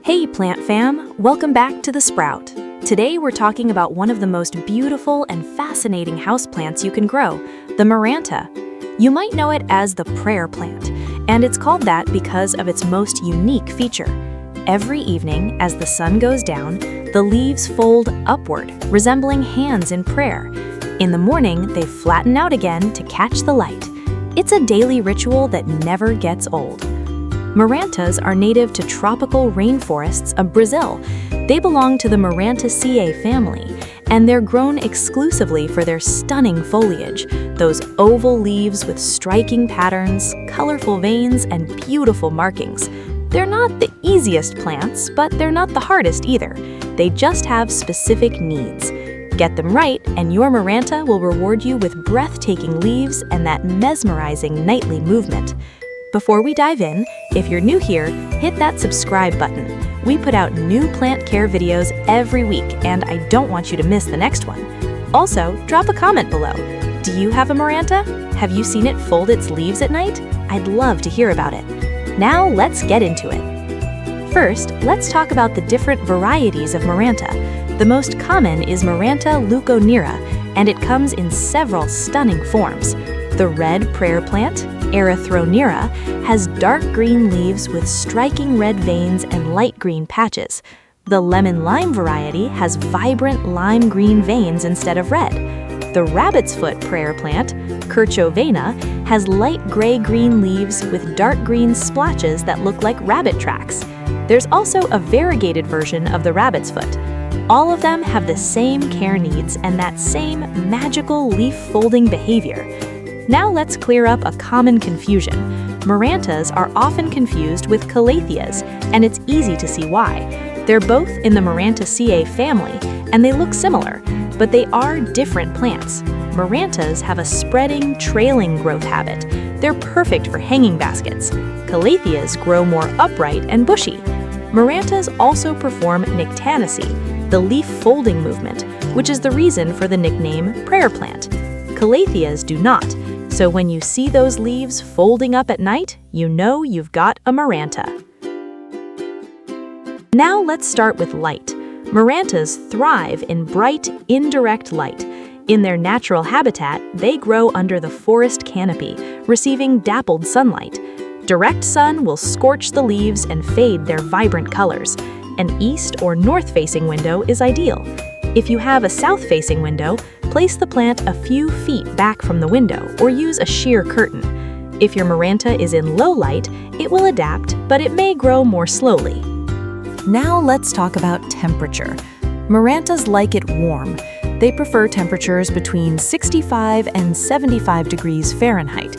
Hey plant fam, welcome back to The Sprout. Today we're talking about one of the most beautiful and fascinating houseplants you can grow, the Maranta. You might know it as the prayer plant, and it's called that because of its most unique feature. Every evening, as the sun goes down, the leaves fold upward, resembling hands in prayer. In the morning, they flatten out again to catch the light. It's a daily ritual that never gets old. Marantas are native to tropical rainforests of Brazil. They belong to the Marantaceae family, and they're grown exclusively for their stunning foliage, those oval leaves with striking patterns, colorful veins, and beautiful markings. They're not the easiest plants, but they're not the hardest either. They just have specific needs. Get them right, and your Maranta will reward you with breathtaking leaves and that mesmerizing nightly movement. Before we dive in, if you're new here, hit that subscribe button. We put out new plant care videos every week, and I don't want you to miss the next one. Also, drop a comment below. Do you have a Maranta? Have you seen it fold its leaves at night? I'd love to hear about it. Now let's get into it. First, let's talk about the different varieties of Maranta. The most common is Maranta leuconera, and it comes in several stunning forms. The red prayer plant, Erythronera, has dark green leaves with striking red veins and light green patches. The lemon-lime variety has vibrant lime green veins instead of red. The rabbit's foot prayer plant, Kerchovena, has light gray-green leaves with dark green splotches that look like rabbit tracks. There's also a variegated version of the rabbit's foot. All of them have the same care needs and that same magical leaf-folding behavior. Now let's clear up a common confusion. Marantas are often confused with Calatheas, and it's easy to see why. They're both in the Marantaceae family, and they look similar, but they are different plants. Marantas have a spreading, trailing growth habit. They're perfect for hanging baskets. Calatheas grow more upright and bushy. Marantas also perform nyctanacy, the leaf folding movement, which is the reason for the nickname prayer plant. Calatheas do not. So when you see those leaves folding up at night, you know you've got a Maranta. Now let's start with light. Marantas thrive in bright, indirect light. In their natural habitat, they grow under the forest canopy, receiving dappled sunlight. Direct sun will scorch the leaves and fade their vibrant colors. An east or north-facing window is ideal. If you have a south-facing window, place the plant a few feet back from the window or use a sheer curtain. If your Maranta is in low light, it will adapt, but it may grow more slowly. Now let's talk about temperature. Marantas like it warm. They prefer temperatures between 65 and 75 degrees Fahrenheit.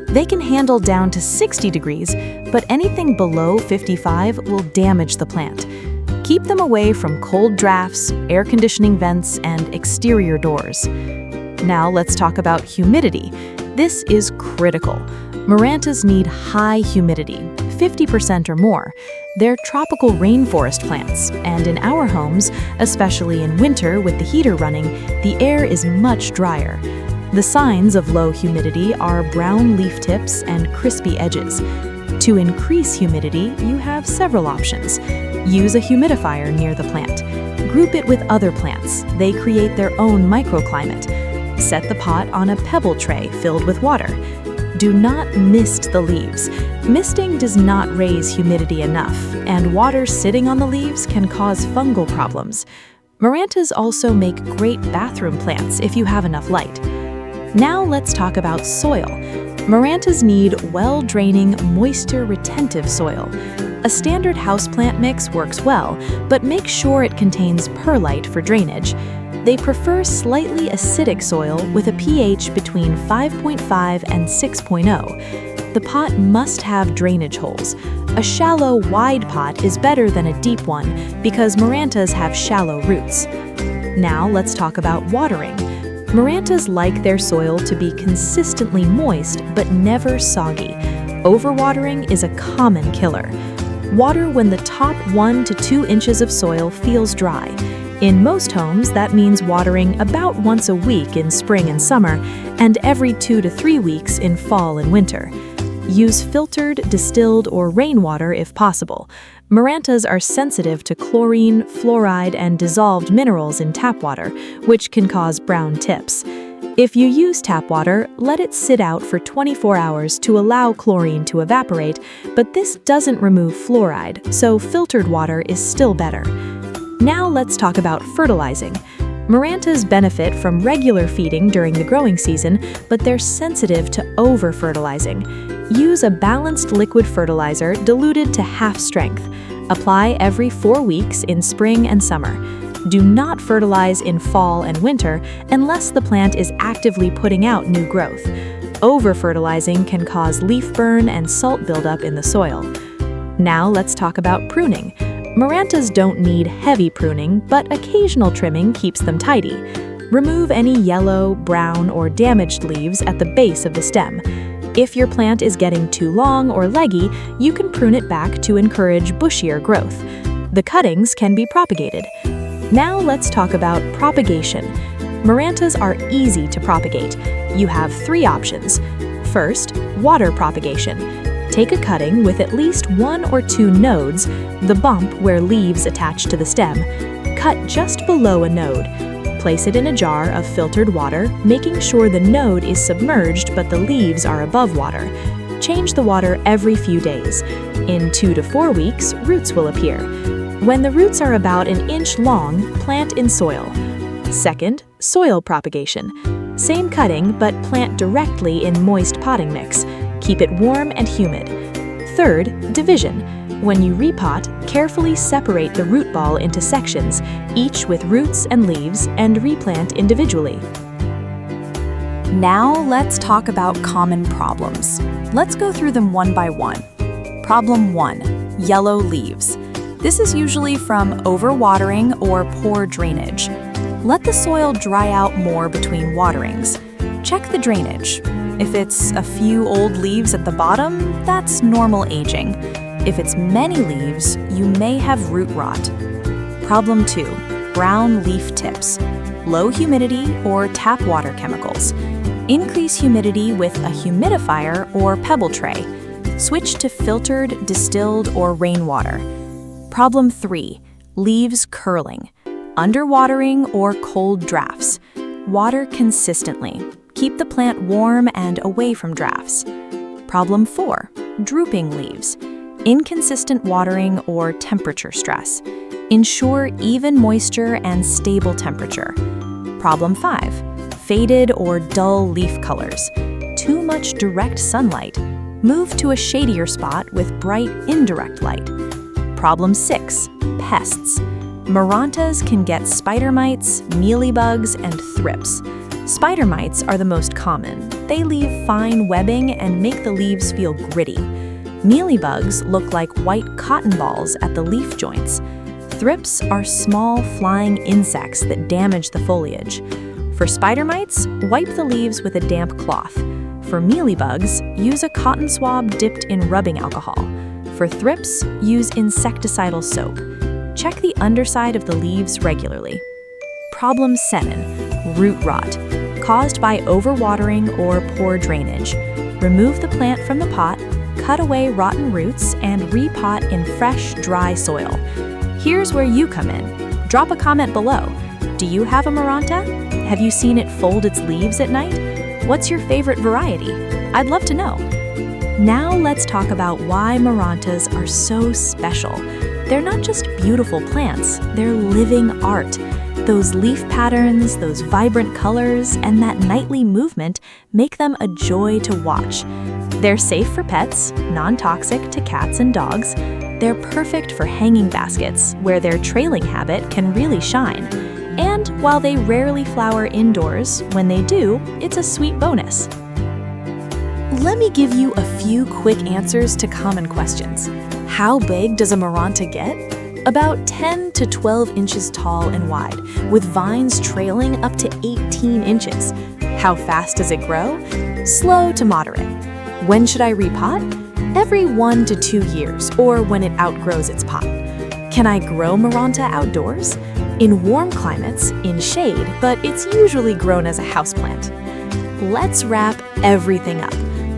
They can handle down to 60 degrees, but anything below 55 will damage the plant. Keep them away from cold drafts, air conditioning vents, and exterior doors. Now let's talk about humidity. This is critical. Marantas need high humidity, 50% or more. They're tropical rainforest plants, and in our homes, especially in winter with the heater running, the air is much drier. The signs of low humidity are brown leaf tips and crispy edges. To increase humidity, you have several options. Use a humidifier near the plant. Group it with other plants. They create their own microclimate. Set the pot on a pebble tray filled with water. Do not mist the leaves. Misting does not raise humidity enough, and water sitting on the leaves can cause fungal problems. Marantas also make great bathroom plants if you have enough light. Now let's talk about soil. Marantas need well-draining, moisture-retentive soil. A standard houseplant mix works well, but make sure it contains perlite for drainage. They prefer slightly acidic soil with a pH between 5.5 and 6.0. The pot must have drainage holes. A shallow, wide pot is better than a deep one because Marantas have shallow roots. Now let's talk about watering. Marantas like their soil to be consistently moist but never soggy. Overwatering is a common killer. Water when the top 1 to 2 inches of soil feels dry. In most homes, that means watering about once a week in spring and summer, and every 2 to 3 weeks in fall and winter. Use filtered, distilled, or rainwater if possible. Marantas are sensitive to chlorine, fluoride, and dissolved minerals in tap water, which can cause brown tips. If you use tap water, let it sit out for 24 hours to allow chlorine to evaporate, but this doesn't remove fluoride, so filtered water is still better. Now let's talk about fertilizing. Marantas benefit from regular feeding during the growing season, but they're sensitive to over-fertilizing. Use a balanced liquid fertilizer diluted to half strength. Apply every 4 weeks in spring and summer. Do not fertilize in fall and winter unless the plant is actively putting out new growth. Over-fertilizing can cause leaf burn and salt buildup in the soil. Now let's talk about pruning. Marantas don't need heavy pruning, but occasional trimming keeps them tidy. Remove any yellow, brown, or damaged leaves at the base of the stem. If your plant is getting too long or leggy, you can prune it back to encourage bushier growth. The cuttings can be propagated. Now let's talk about propagation. Marantas are easy to propagate. You have 3 options. First, water propagation. Take a cutting with at least 1 or 2 nodes, the bump where leaves attach to the stem. Cut just below a node. Place it in a jar of filtered water, making sure the node is submerged but the leaves are above water. Change the water every few days. In 2 to 4 weeks, roots will appear. When the roots are about an inch long, plant in soil. Second, soil propagation. Same cutting, but plant directly in moist potting mix. Keep it warm and humid. Third, division. When you repot, carefully separate the root ball into sections, each with roots and leaves, and replant individually. Now let's talk about common problems. Let's go through them one by one. Problem 1. Yellow leaves. This is usually from overwatering or poor drainage. Let the soil dry out more between waterings. Check the drainage. If it's a few old leaves at the bottom, that's normal aging. If it's many leaves, you may have root rot. Problem 2. Brown leaf tips. Low humidity or tap water chemicals. Increase humidity with a humidifier or pebble tray. Switch to filtered, distilled, or rainwater. Problem 3. Leaves curling. Underwatering or cold drafts. Water consistently. Keep the plant warm and away from drafts. Problem 4. Drooping leaves. Inconsistent watering or temperature stress. Ensure even moisture and stable temperature. Problem 5. Faded or dull leaf colors. Too much direct sunlight. Move to a shadier spot with bright indirect light. Problem 6. Pests. Marantas can get spider mites, mealybugs, and thrips. Spider mites are the most common. They leave fine webbing and make the leaves feel gritty. Mealybugs look like white cotton balls at the leaf joints. Thrips are small flying insects that damage the foliage. For spider mites, wipe the leaves with a damp cloth. For mealybugs, use a cotton swab dipped in rubbing alcohol. For thrips, use insecticidal soap. Check the underside of the leaves regularly. Problem 7. Root rot, caused by overwatering or poor drainage. Remove the plant from the pot, cut away rotten roots, and repot in fresh, dry soil. Here's where you come in. Drop a comment below. Do you have a Maranta? Have you seen it fold its leaves at night? What's your favorite variety? I'd love to know. Now let's talk about why Marantas are so special. They're not just beautiful plants, they're living art. Those leaf patterns, those vibrant colors, and that nightly movement make them a joy to watch. They're safe for pets, non-toxic to cats and dogs. They're perfect for hanging baskets, where their trailing habit can really shine. And while they rarely flower indoors, when they do, it's a sweet bonus. Let me give you a few quick answers to common questions. How big does a Maranta get? About 10 to 12 inches tall and wide, with vines trailing up to 18 inches. How fast does it grow? Slow to moderate. When should I repot? Every 1 to 2 years, or when it outgrows its pot. Can I grow Maranta outdoors? In warm climates, in shade, but it's usually grown as a houseplant. Let's wrap everything up.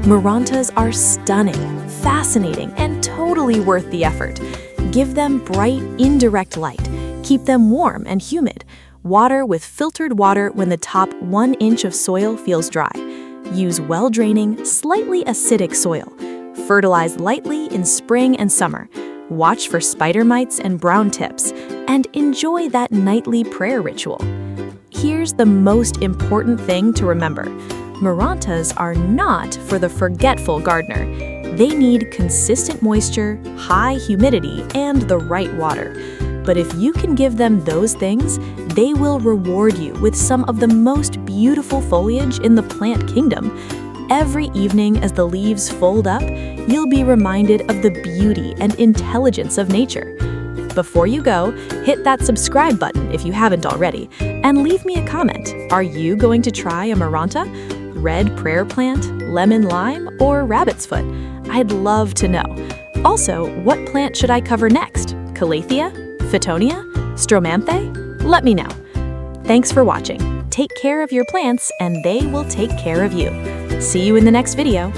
Marantas are stunning, fascinating, and totally worth the effort. Give them bright, indirect light. Keep them warm and humid. Water with filtered water when the top 1 inch of soil feels dry. Use well-draining, slightly acidic soil. Fertilize lightly in spring and summer. Watch for spider mites and brown tips, and enjoy that nightly prayer ritual. Here's the most important thing to remember. Marantas are not for the forgetful gardener. They need consistent moisture, high humidity, and the right water. But if you can give them those things, they will reward you with some of the most beautiful foliage in the plant kingdom. Every evening as the leaves fold up, you'll be reminded of the beauty and intelligence of nature. Before you go, hit that subscribe button if you haven't already, and leave me a comment. Are you going to try a Maranta, red prayer plant, lemon lime, or rabbit's foot? I'd love to know. Also, what plant should I cover next? Calathea? Fittonia? Stromanthe? Let me know. Thanks for watching. Take care of your plants and they will take care of you. See you in the next video.